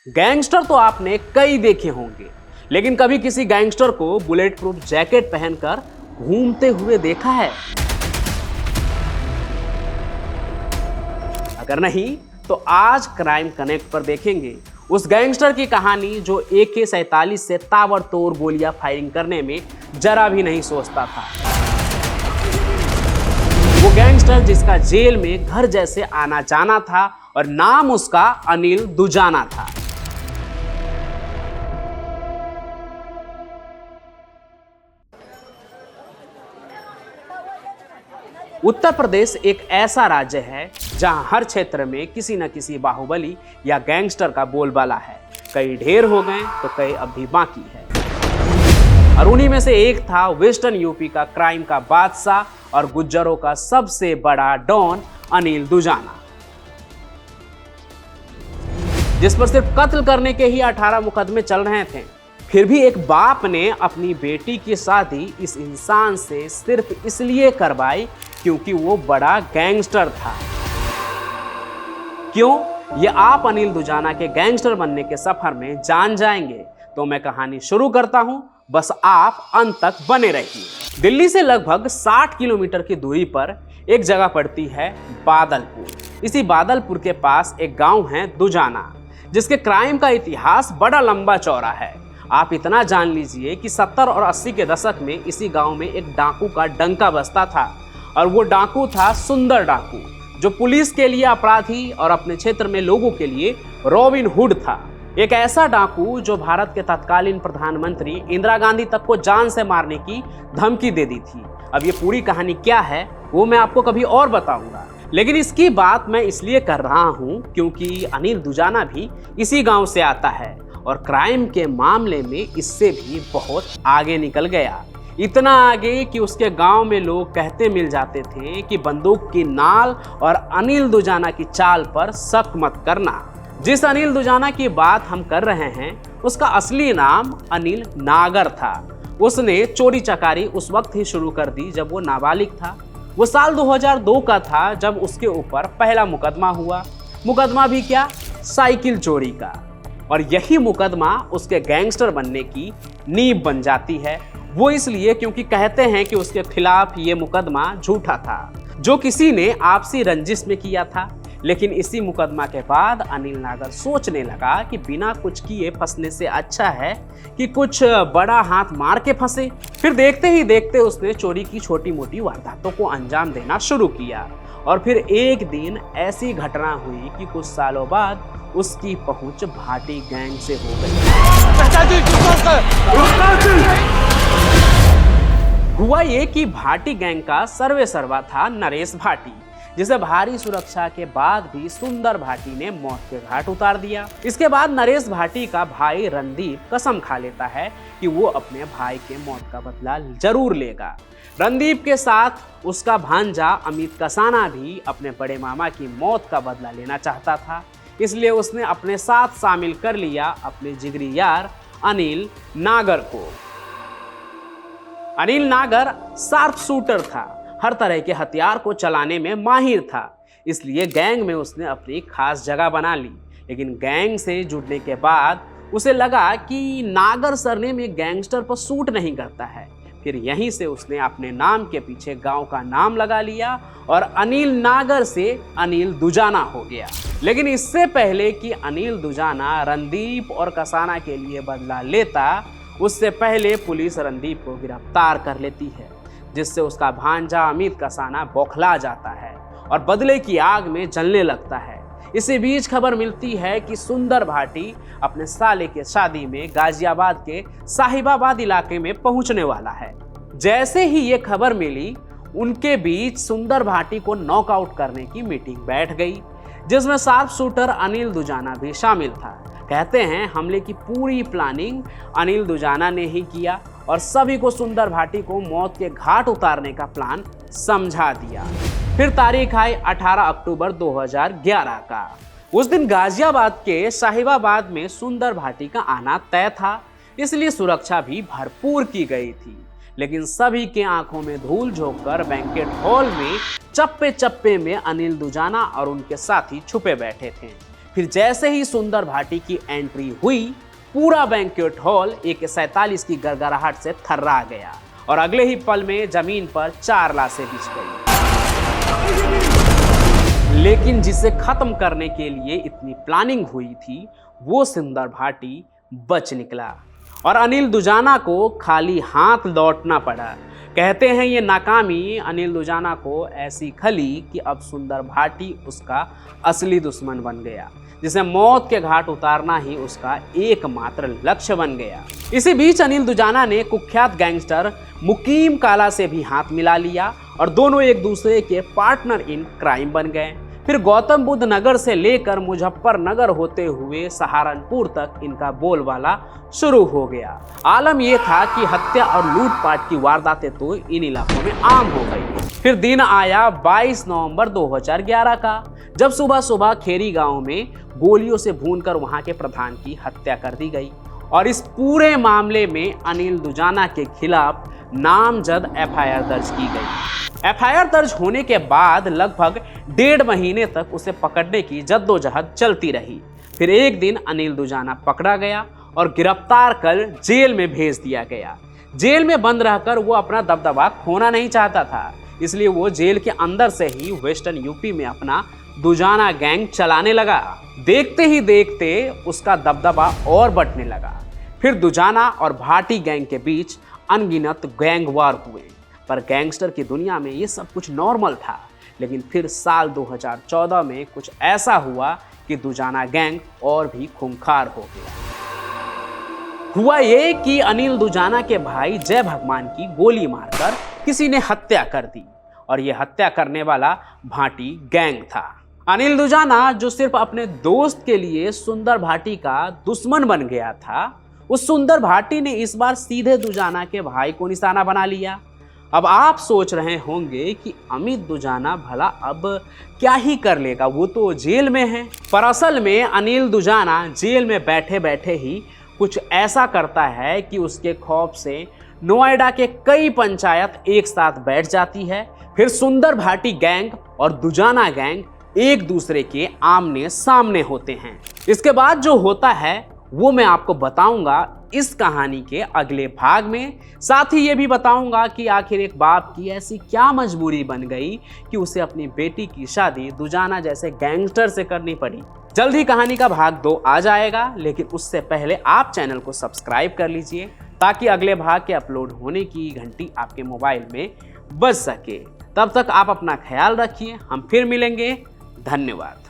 Gangster तो आपने कई देखे होंगे, लेकिन कभी किसी गैंगस्टर को बुलेट प्रूफ जैकेट पहनकर घूमते हुए देखा है? अगर नहीं तो आज क्राइम कनेक्ट पर देखेंगे उस गैंगस्टर की कहानी जो AK-47 से ताबड़तोड़ गोलियां फायरिंग करने में जरा भी नहीं सोचता था। वो गैंगस्टर जिसका जेल में घर जैसे आना जाना था और नाम उसका अनिल दुजाना था। उत्तर प्रदेश एक ऐसा राज्य है जहां हर क्षेत्र में किसी न किसी बाहुबली या गैंगस्टर का बोलबाला है। कई ढेर हो गए तो कई अब भी बाकी है, और उन्हीं में से एक था वेस्टर्न यूपी का क्राइम का बादशाह और गुज्जरों का सबसे बड़ा डॉन अनिल दुजाना, जिस पर सिर्फ कत्ल करने के ही 18 मुकदमे चल रहे थे। फिर भी एक बाप ने अपनी बेटी की शादी इस इंसान से सिर्फ इसलिए करवाई क्योंकि वो बड़ा गैंगस्टर था। क्यों, ये आप अनिल दुजाना के गैंगस्टर बनने के सफर में जान जाएंगे। तो मैं कहानी शुरू करता हूं, बस आप अंत तक बने रहिए। दिल्ली से लगभग 60 किलोमीटर की दूरी पर एक जगह पड़ती है बादलपुर। इसी बादलपुर के पास एक गांव है दुजाना, जिसके क्राइम का इतिहास बड़ा लंबा चौड़ा है। आप इतना जान लीजिए कि 70 और 80 के दशक में इसी गांव में एक डाकू का डंका बजता था, और वो डाकू था सुंदर डाकू, जो पुलिस के लिए अपराधी और अपने क्षेत्र में लोगों के लिए रॉबिन हुड था। एक ऐसा डाकू जो भारत के तत्कालीन प्रधानमंत्री इंदिरा गांधी तक को जान से मारने की धमकी दे दी थी। अब ये पूरी कहानी क्या है वो मैं आपको कभी और बताऊंगा, लेकिन इसकी बात मैं इसलिए कर रहा हूं क्योंकि अनिल दुजाना भी इसी गांव से आता है और क्राइम के मामले में इससे भी बहुत आगे निकल गया। इतना आगे कि उसके गांव में लोग कहते मिल जाते थे कि बंदूक की नाल और अनिल दुजाना की चाल पर शक मत करना। जिस अनिल दुजाना की बात हम कर रहे हैं उसका असली नाम अनिल नागर था। उसने चोरी चकारी उस वक्त ही शुरू कर दी जब वो नाबालिग था। वो साल 2002 का था जब उसके ऊपर पहला मुकदमा हुआ। मुकदमा भी क्या, साइकिल चोरी का। और यही मुकदमा उसके गैंगस्टर बनने की नींव बन जाती है। वो इसलिए क्योंकि कहते हैं कि उसके खिलाफ ये मुकदमा झूठा था, जो किसी ने आपसी रंजिश में किया था। लेकिन इसी मुकदमा के बाद अनिल नागर सोचने लगा कि बिना कुछ किए फंसने से अच्छा है कि कुछ बड़ा हाथ मार के फंसे। फिर देखते ही देखते उसने चोरी की छोटी मोटी वारदातों को अंजाम देना शुरू किया, और फिर एक दिन ऐसी घटना हुई कि कुछ सालों बाद उसकी पहुंच भाटी गैंग से हो गई। हुआ ये कि भाटी गैंग का सर्वे सर्वा था नरेश भाटी, जिसे भारी सुरक्षा के बाद भी सुंदर भाटी ने मौत के घाट उतार दिया। इसके बाद नरेश भाटी का भाई रणदीप कसम खा लेता है कि वो अपने भाई के मौत का बदला जरूर लेगा। रणदीप के साथ उसका भांजा अमित कसाना भी अपने बड़े मामा की मौत का बदला लेना चाहता था, इसलिए उसने अपने साथ शामिल कर लिया अपने जिगरी यार अनिल नागर को। अनिल नागर शार्प शूटर था, हर तरह के हथियार को चलाने में माहिर था, इसलिए गैंग में उसने अपनी खास जगह बना ली। लेकिन गैंग से जुड़ने के बाद उसे लगा कि नागर सरनेम एक गैंगस्टर पर सूट नहीं करता है। फिर यहीं से उसने अपने नाम के पीछे गांव का नाम लगा लिया और अनिल नागर से अनिल दुजाना हो गया। लेकिन इससे पहले कि अनिल दुजाना रणदीप और कसाना के लिए बदला लेता, उससे पहले पुलिस रणदीप को गिरफ्तार कर लेती है, जिससे उसका भांजा अमित कसाना बौखला जाता है और बदले की आग में जलने लगता है। इसी बीच खबर मिलती है कि सुंदर भाटी अपने साले के शादी में गाजियाबाद के साहिबाबाद इलाके में पहुंचने वाला है। जैसे ही ये खबर मिली, उनके बीच सुंदर भाटी को नॉकआउट करने की मीटिंग बैठ गई, जिसमें शार्प शूटर अनिल दुजाना भी शामिल था। कहते हैं हमले की पूरी प्लानिंग अनिल दुजाना ने ही किया और सभी को सुंदर भाटी को मौत के घाट उतारने का प्लान समझा दिया। फिर तारीख आई 18 अक्टूबर 2011 का। उस दिन गाजियाबाद के साहिबाबाद में सुंदर भाटी का आना तय था, इसलिए सुरक्षा भी भरपूर की गई थी। लेकिन सभी के आंखों में धूल झोंककर बैंकेट हॉल में चप्पे चप्पे में अनिल दुजाना और उनके साथी छुपे बैठे थे। फिर जैसे ही सुंदर भाटी की एंट्री हुई, पूरा बैंक्वेट हॉल AK-47 की गड़गड़ाहट से थर्रा गया और अगले ही पल में जमीन पर 4 लाशें बिछ गई। लेकिन जिसे खत्म करने के लिए इतनी प्लानिंग हुई थी, वो सुंदर भाटी बच निकला और अनिल दुजाना को खाली हाथ लौटना पड़ा। कहते हैं ये नाकामी अनिल दुजाना को ऐसी खली कि अब सुंदर भाटी उसका असली दुश्मन बन गया, जिसे मौत के घाट उतारना ही उसका एकमात्र लक्ष्य बन गया। इसी बीच अनिल दुजाना ने कुख्यात गैंगस्टर मुकीम काला से भी हाथ मिला लिया और दोनों एक दूसरे के पार्टनर इन क्राइम बन गए। फिर गौतम बुद्ध नगर से लेकर मुजफ्फरनगर होते हुए सहारनपुर तक इनका बोलबाला शुरू हो गया। आलम यह था कि हत्या और लूटपाट की वारदातें तो इन इलाकों में आम हो गई। फिर दिन आया 22 नवंबर 2011 का, जब सुबह सुबह खेरी गांव में गोलियों से भूनकर वहां के प्रधान की हत्या कर दी गई और इस पूरे मामले में अनिल दुजाना के खिलाफ नामजद FIR दर्ज की गई। FIR दर्ज होने के बाद लगभग 1.5 महीने तक उसे पकड़ने की जद्दोजहद चलती रही। फिर एक दिन अनिल दुजाना पकड़ा गया और गिरफ्तार कर जेल में भेज दिया गया। जेल में बंद रहकर वो अपना दबदबा खोना नहीं चाहता था, इसलिए वो जेल के अंदर से ही वेस्टर्न यूपी में अपना दुजाना गैंग चलाने लगा। देखते ही देखते उसका दबदबा और बढ़ने लगा। फिर दुजाना और भाटी गैंग के बीच अनगिनत गैंग वार हुए, पर गैंगस्टर की दुनिया में ये सब कुछ नॉर्मल था। लेकिन फिर साल 2014 में कुछ ऐसा हुआ कि दुजाना गैंग और भी खूंखार हो गया। हुआ ये कि अनिल दुजाना के भाई जय भगवान की गोली मारकर किसी ने हत्या कर दी और ये हत्या करने वाला भाटी गैंग था। अनिल दुजाना, जो सिर्फ अपने दोस्त के लिए सुंदर भाटी का दुश्मन बन गया था, उस सुंदर भाटी ने इस बार सीधे दुजाना के भाई को निशाना बना लिया। अब आप सोच रहे होंगे कि अमित दुजाना भला अब क्या ही कर लेगा, वो तो जेल में है। पर असल में अनिल दुजाना जेल में बैठे बैठे ही कुछ ऐसा करता है कि उसके खौफ से नोएडा के कई पंचायत एक साथ बैठ जाती है। फिर सुंदर भाटी गैंग और दुजाना गैंग एक दूसरे के आमने सामने होते हैं। इसके बाद जो होता है वो मैं आपको बताऊंगा इस कहानी के अगले भाग में। साथ ही ये भी बताऊंगा कि आखिर एक बाप की ऐसी क्या मजबूरी बन गई कि उसे अपनी बेटी की शादी दुजाना जैसे गैंगस्टर से करनी पड़ी। जल्द ही कहानी का भाग 2 आ जाएगा, लेकिन उससे पहले आप चैनल को सब्सक्राइब कर लीजिए ताकि अगले भाग के अपलोड होने की घंटी आपके मोबाइल में बज सके। तब तक आप अपना ख्याल रखिए, हम फिर मिलेंगे। धन्यवाद।